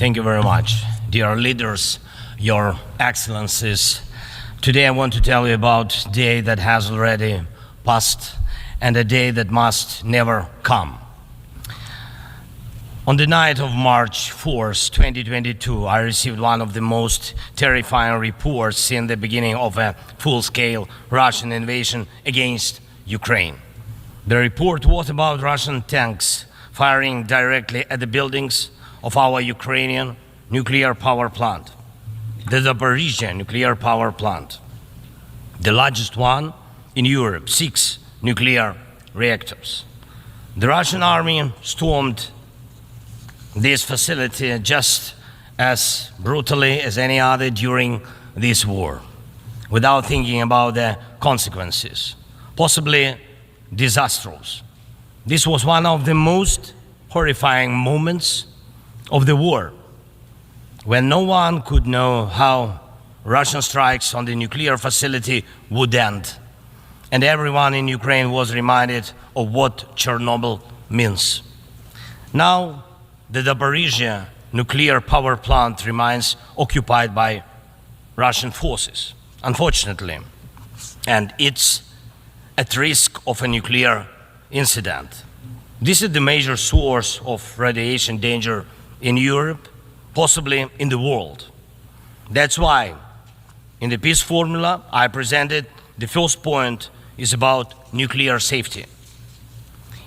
Thank you very much. Dear leaders, your excellencies, today I want to tell you about a day that has already passed and a day that must never come. On the night of March 4th, 2022, I received one of the most terrifying reports since the beginning of a full-scale Russian invasion against Ukraine. The report was about Russian tanks firing directly at the buildings of our Ukrainian nuclear power plant, the Zaporizhzhia nuclear power plant, the largest one in Europe, 6 nuclear reactors. The Russian army stormed this facility just as brutally as any other during this war, without thinking about the consequences, possibly disastrous. This was one of the most horrifying moments of the war, when no one could know how Russian strikes on the nuclear facility would end, and everyone in Ukraine was reminded of what Chernobyl means. Now, the Zaporizhzhia nuclear power plant remains occupied by Russian forces, unfortunately, and it's at risk of a nuclear incident. This is the major source of radiation danger in Europe, possibly in the world. That's why in the peace formula I presented, the first point is about nuclear safety.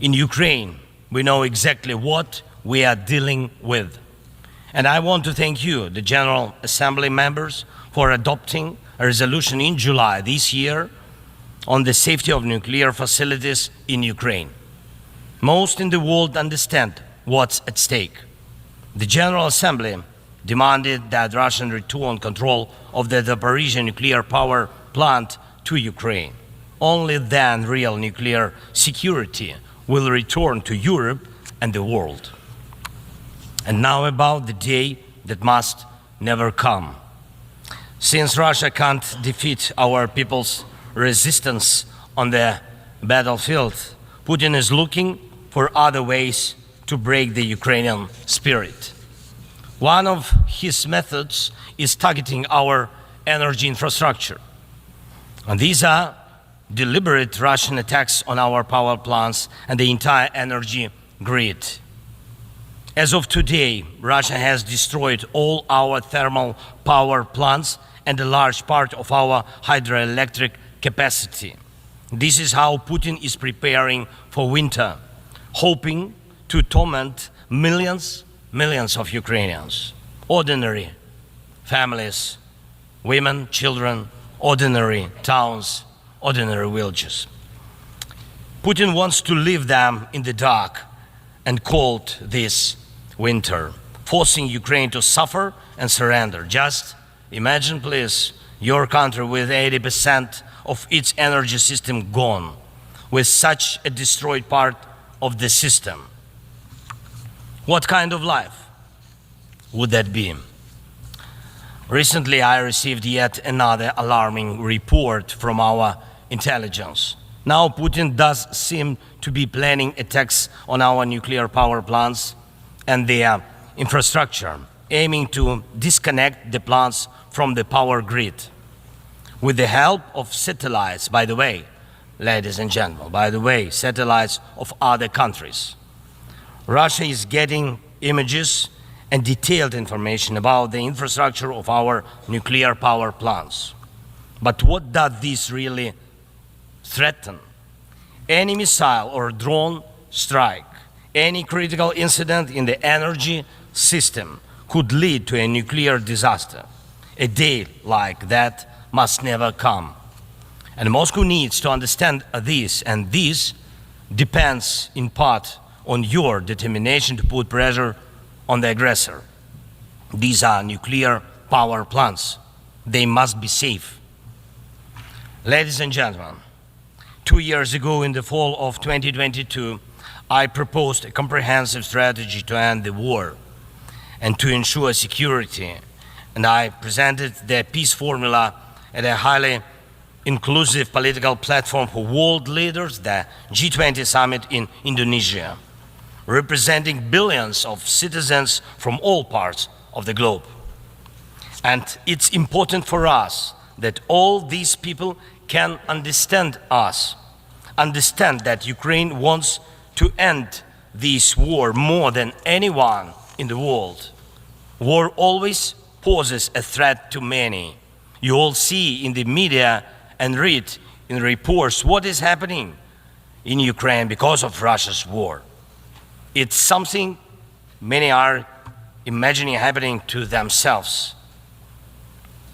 In Ukraine, we know exactly what we are dealing with. And I want to thank you, the General Assembly members, for adopting a resolution in July this year on the safety of nuclear facilities in Ukraine. Most in the world understand what's at stake. The General Assembly demanded that Russian return control of the Zaporizhzhia nuclear power plant to Ukraine. Only then real nuclear security will return to Europe and the world. And now about the day that must never come. Since Russia can't defeat our people's resistance on the battlefield, Putin is looking for other ways to break the Ukrainian spirit. One of his methods is targeting our energy infrastructure. And these are deliberate Russian attacks on our power plants and the entire energy grid. As of today, Russia has destroyed all our thermal power plants and a large part of our hydroelectric capacity. This is how Putin is preparing for winter, hoping to torment millions of Ukrainians, ordinary families, women, children, ordinary towns, ordinary villages. Putin wants to leave them in the dark and cold this winter, forcing Ukraine to suffer and surrender. Just imagine, please, your country with 80% of its energy system gone, with such a destroyed part of the system. What kind of life would that be? Recently, I received yet another alarming report from our intelligence. Now Putin does seem to be planning attacks on our nuclear power plants and their infrastructure, aiming to disconnect the plants from the power grid. With the help of satellites, by the way, ladies and gentlemen, satellites of other countries. Russia is getting images and detailed information about the infrastructure of our nuclear power plants. But what does this really threaten? Any missile or drone strike, any critical incident in the energy system could lead to a nuclear disaster. A day like that must never come. And Moscow needs to understand this, and this depends in part on your determination to put pressure on the aggressor. These are nuclear power plants. They must be safe. Ladies and gentlemen, 2 years ago in the fall of 2022, I proposed a comprehensive strategy to end the war and to ensure security, and I presented the peace formula at a highly inclusive political platform for world leaders, the G20 summit in Indonesia. representing billions of citizens from all parts of the globe. And it's important for us that all these people can understand us, understand that Ukraine wants to end this war more than anyone in the world. War always poses a threat to many. You all see in the media and read in reports what is happening in Ukraine because of Russia's war. It's something many are imagining happening to themselves.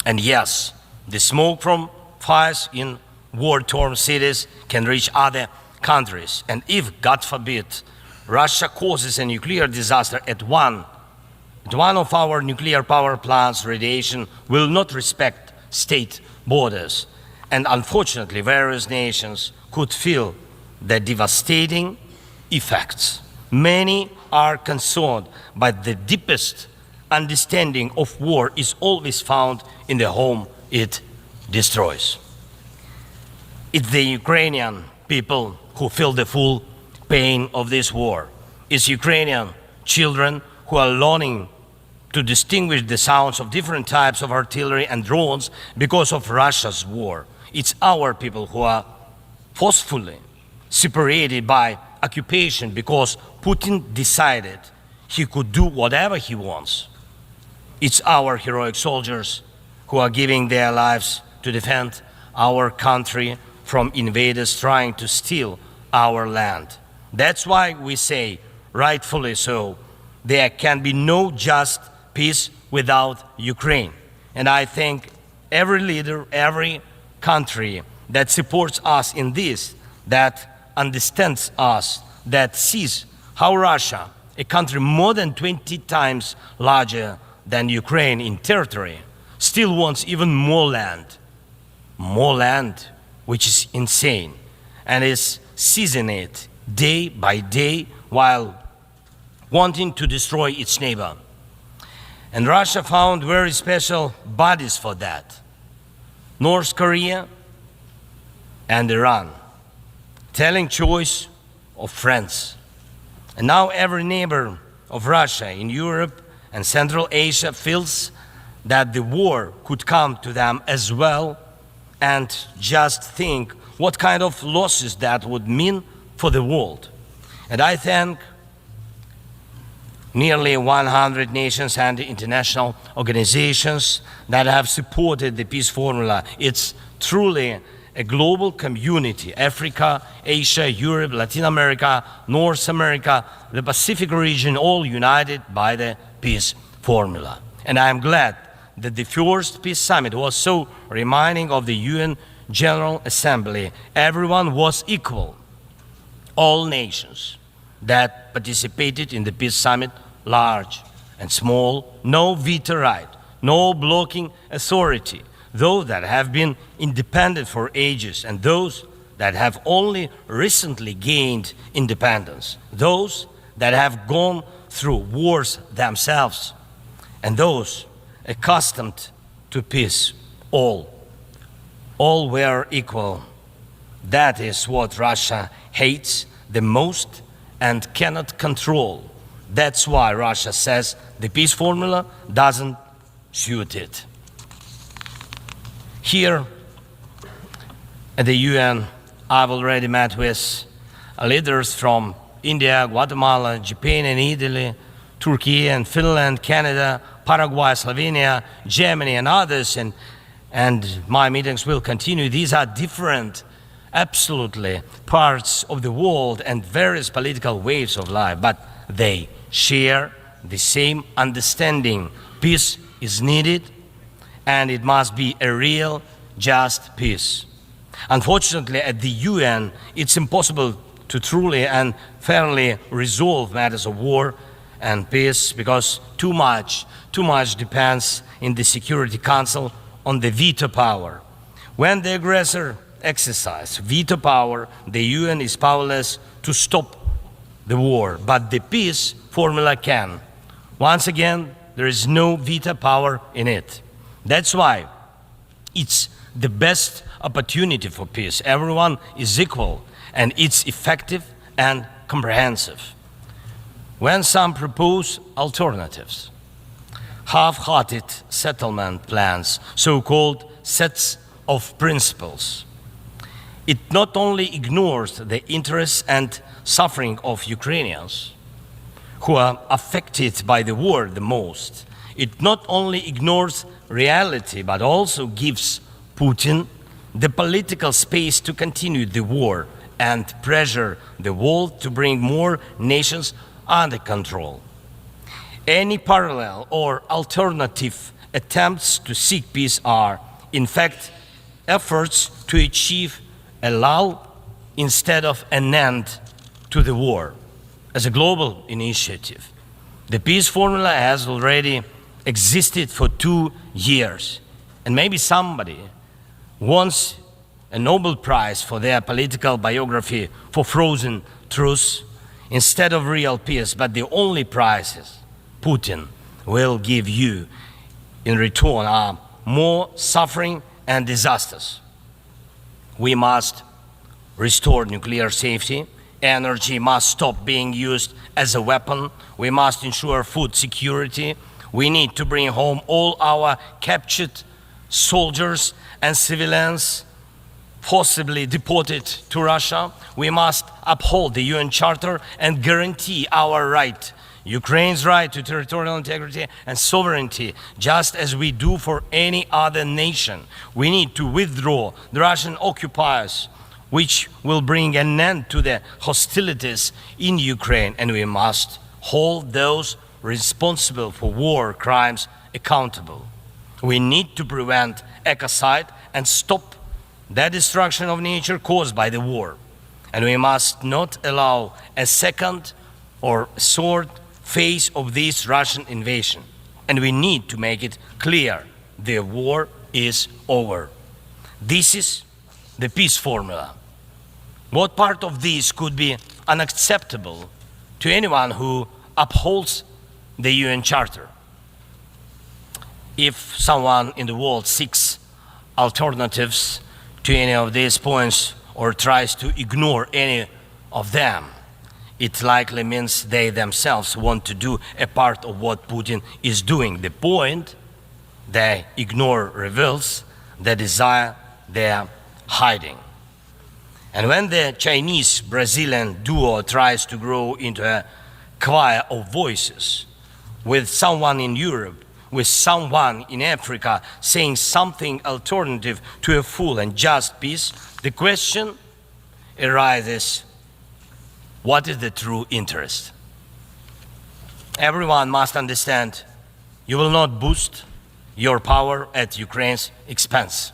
And yes, the smoke from fires in war-torn cities can reach other countries. And if, God forbid, Russia causes a nuclear disaster at one of our nuclear power plants, radiation will not respect state borders. And unfortunately, various nations could feel the devastating effects. Many are concerned, but the deepest understanding of war is always found in the home it destroys. It's the Ukrainian people who feel the full pain of this war. It's Ukrainian children who are learning to distinguish the sounds of different types of artillery and drones because of Russia's war. It's our people who are forcefully separated by occupation because Putin decided he could do whatever he wants. It's our heroic soldiers who are giving their lives to defend our country from invaders trying to steal our land. That's why we say, rightfully so, there can be no just peace without Ukraine. And I thank every leader, every country that supports us in this, that understands us, that sees how Russia, a country more than 20 times larger than Ukraine in territory, still wants even more land, which is insane, and is seizing it day by day while wanting to destroy its neighbor. And Russia found very special bodies for that. North Korea and Iran, telling choice of friends. And now every neighbor of Russia in Europe and Central Asia feels that the war could come to them as well, and just think what kind of losses that would mean for the world. And I thank nearly 100 nations and international organizations that have supported the peace formula. It's truly a global community: Africa, Asia, Europe, Latin America, North America, the Pacific region, all united by the peace formula. And I am glad that the first peace summit was so reminding of the UN General Assembly. Everyone was equal. All nations that participated in the peace summit, large and small, no veto right, no blocking authority, those that have been independent for ages and those that have only recently gained independence, those that have gone through wars themselves, and those accustomed to peace, all were equal. That is what Russia hates the most and cannot control. That's why Russia says the peace formula doesn't suit it. Here at the UN, I've already met with leaders from India, Guatemala, Japan and Italy, Turkey and Finland, Canada, Paraguay, Slovenia, Germany and others, and my meetings will continue. These are different, absolutely, parts of the world and various political waves of life, but they share the same understanding. Peace is needed, and it must be a real, just peace. Unfortunately, at the UN, it's impossible to truly and fairly resolve matters of war and peace because too much depends in the Security Council on the veto power. When the aggressor exercises veto power, the UN is powerless to stop the war, but the peace formula can. Once again, there is no veto power in it. That's why it's the best opportunity for peace. Everyone is equal, and it's effective and comprehensive. when some propose alternatives, half-hearted settlement plans, so-called sets of principles, it not only ignores the interests and suffering of Ukrainians, who are affected by the war the most, it not only ignores reality, but also gives Putin the political space to continue the war and pressure the world to bring more nations under control. Any parallel or alternative attempts to seek peace are, in fact, efforts to achieve a lull instead of an end to the war. As a global initiative, the peace formula has already existed for 2 years, and maybe somebody wants a Nobel Prize for their political biography for frozen truths instead of real peace, but the only prizes Putin will give you in return are more suffering and disasters. We must restore nuclear safety. Energy must stop being used as a weapon. We must ensure food security. We need to bring home all our captured soldiers and civilians forcibly deported to Russia. We must uphold the UN Charter and guarantee our right, Ukraine's right to territorial integrity and sovereignty, just as we do for any other nation. We need to withdraw the Russian occupiers, which will bring an end to the hostilities in Ukraine, and we must hold those responsible for war crimes accountable. We need to prevent ecocide and stop the destruction of nature caused by the war. And we must not allow a second or third phase of this Russian invasion. And we need to make it clear the war is over. This is the peace formula. What part of this could be unacceptable to anyone who upholds the UN Charter? If someone in the world seeks alternatives to any of these points or tries to ignore any of them, it likely means they themselves want to do a part of what Putin is doing. The point they ignore reveals the desire they are hiding. And when the Chinese-Brazilian duo tries to grow into a choir of voices, with someone in Europe, with someone in Africa saying something alternative to a full and just peace, the question arises, what is the true interest? Everyone must understand you will not boost your power at Ukraine's expense.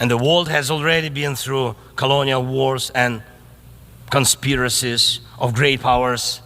And the world has already been through colonial wars and conspiracies of great powers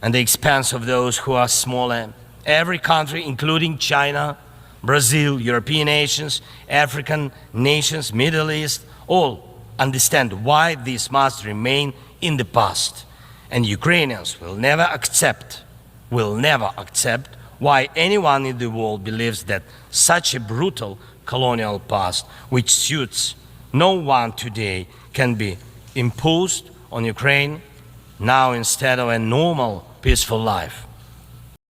at the expense of those who are smaller. Every country, including China, Brazil, European nations, African nations, Middle East, all understand why this must remain in the past. And Ukrainians will never accept why anyone in the world believes that such a brutal colonial past, which suits no one today, can be imposed on Ukraine now instead of a normal, peaceful life.